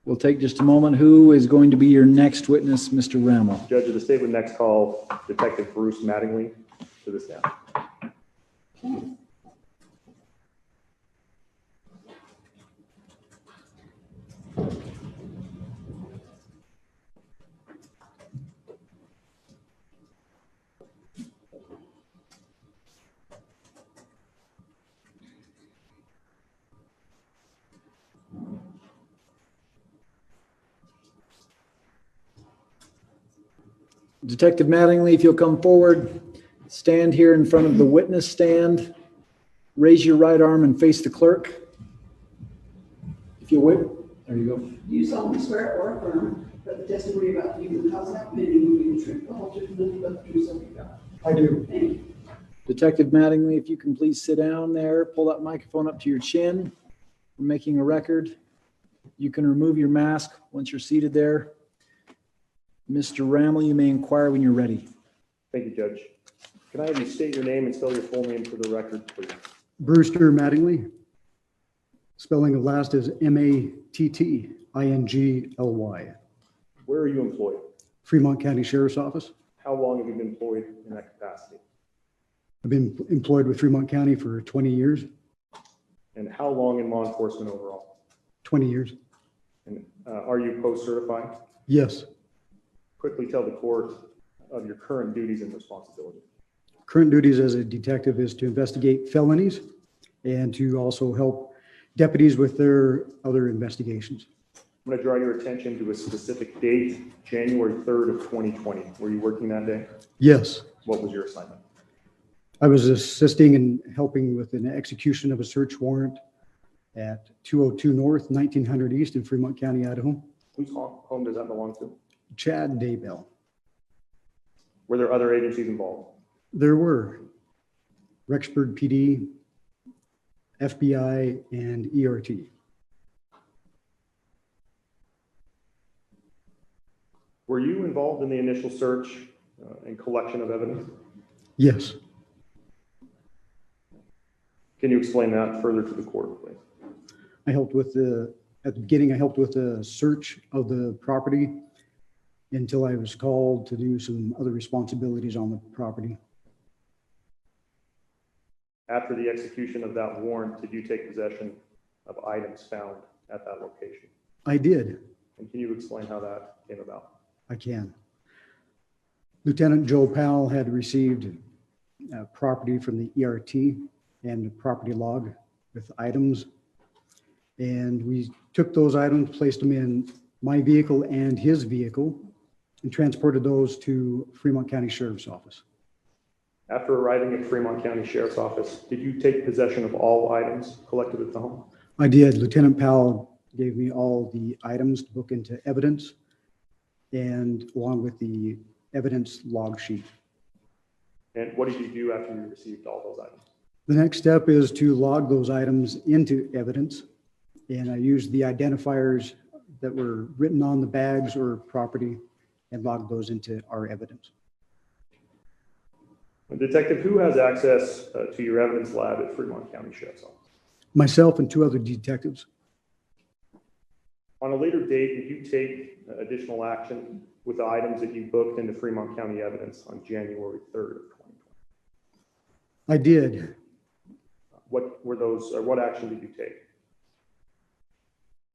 We'll take just a moment. Who is going to be your next witness, Mr. Rammel? Judge of the state would next call Detective Bruce Mattingly to the stand. Detective Mattingly, if you'll come forward, stand here in front of the witness stand, raise your right arm and face the clerk. If you will, there you go. Do you solemnly swear or affirm that the testimony about you in the cause of that committee will be the truth, the whole truth, and nothing but the truth, so help you God? I do. Thank you. Detective Mattingly, if you can please sit down there, pull that microphone up to your chin. We're making a record. You can remove your mask once you're seated there. Mr. Rammel, you may inquire when you're ready. Thank you, Judge. Can I have you state your name and spell your full name for the record, please? Brewster Mattingly. Spelling of last is Mattingly. Where are you employed? Fremont County Sheriff's Office. How long have you been employed in that capacity? I've been employed with Fremont County for 20 years. And how long in law enforcement overall? 20 years. And are you post-certified? Yes. Quickly tell the court of your current duties and responsibilities. Current duties as a detective is to investigate felonies and to also help deputies with their other investigations. I'm going to draw your attention to a specific date, January 3rd of 2020. Were you working that day? Yes. What was your assignment? I was assisting and helping with an execution of a search warrant at 202 North, 1900 East in Fremont County, Idaho. Whose home does that belong to? Chad Daybell. Were there other agencies involved? There were Rexburg PD, FBI, and ERT. Were you involved in the initial search and collection of evidence? Yes. Can you explain that further to the court, please? I helped with at the beginning, I helped with the search of the property until I was called to do some other responsibilities on the property. After the execution of that warrant, did you take possession of items found at that location? I did. And can you explain how that came about? I can. Lieutenant Joe Powell had received property from the ERT and a property log with items. And we took those items, placed them in my vehicle and his vehicle, and transported those to Fremont County Sheriff's Office. After arriving at Fremont County Sheriff's Office, did you take possession of all items collected at the home? I did. Lieutenant Powell gave me all the items to book into evidence, and along with the evidence log sheet. And what did you do after you received all those items? The next step is to log those items into evidence, and I used the identifiers that were written on the bags or property and logged those into our evidence. Detective, who has access to your evidence lab at Fremont County Sheriff's Office? Myself and 2 other detectives. On a later date, did you take additional action with the items that you booked into Fremont County evidence on January 3rd of 2020? I did. What were those, or what action did you take?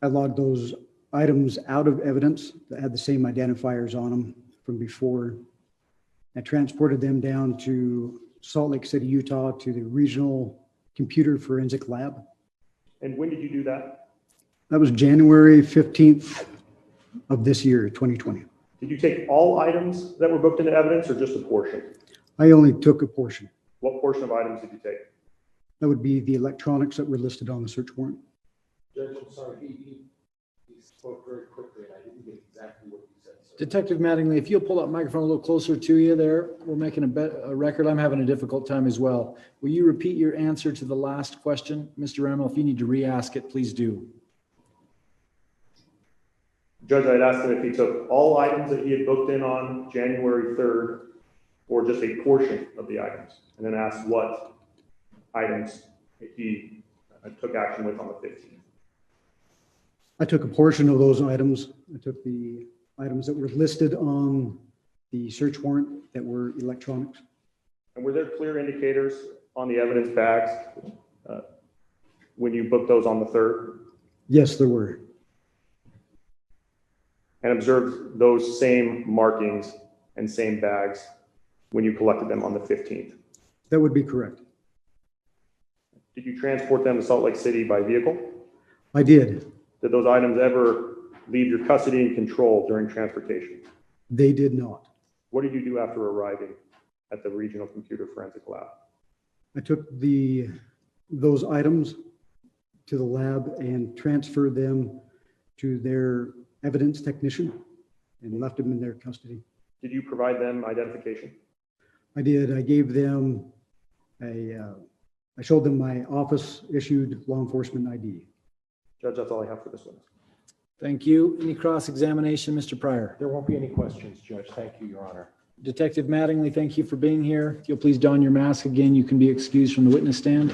I logged those items out of evidence that had the same identifiers on them from before. I transported them down to Salt Lake City, Utah, to the Regional Computer Forensic Lab. And when did you do that? That was January 15th of this year, 2020. Did you take all items that were booked into evidence or just a portion? I only took a portion. What portion of items did you take? That would be the electronics that were listed on the search warrant. Judge, I'm sorry, he spoke very quickly and I didn't get exactly what he said. So. Detective Mattingly, if you'll pull that microphone a little closer to you there, we're making a record. I'm having a difficult time as well. Will you repeat your answer to the last question? Mr. Rammel, if you need to re-ask it, please do. Judge, I'd asked him if he took all items that he had booked in on January 3rd or just a portion of the items, and then asked what items he took action with on the 15th. I took a portion of those items. I took the items that were listed on the search warrant that were electronics. And were there clear indicators on the evidence bags when you booked those on the 3rd? Yes, there were. And observed those same markings and same bags when you collected them on the 15th? That would be correct. Did you transport them to Salt Lake City by vehicle? I did. Did those items ever leave your custody and control during transportation? They did not. What did you do after arriving at the Regional Computer Forensic Lab? I took those items to the lab and transferred them to their evidence technician and left them in their custody. Did you provide them identification? I did. I gave them I showed them my office issued law enforcement ID. Judge, that's all I have for this witness. Thank you. Any cross-examination, Mr. Pryor? There won't be any questions, Judge. Thank you, Your Honor. Detective Mattingly, thank you for being here. If you'll please don your mask again, you can be excused from the witness stand.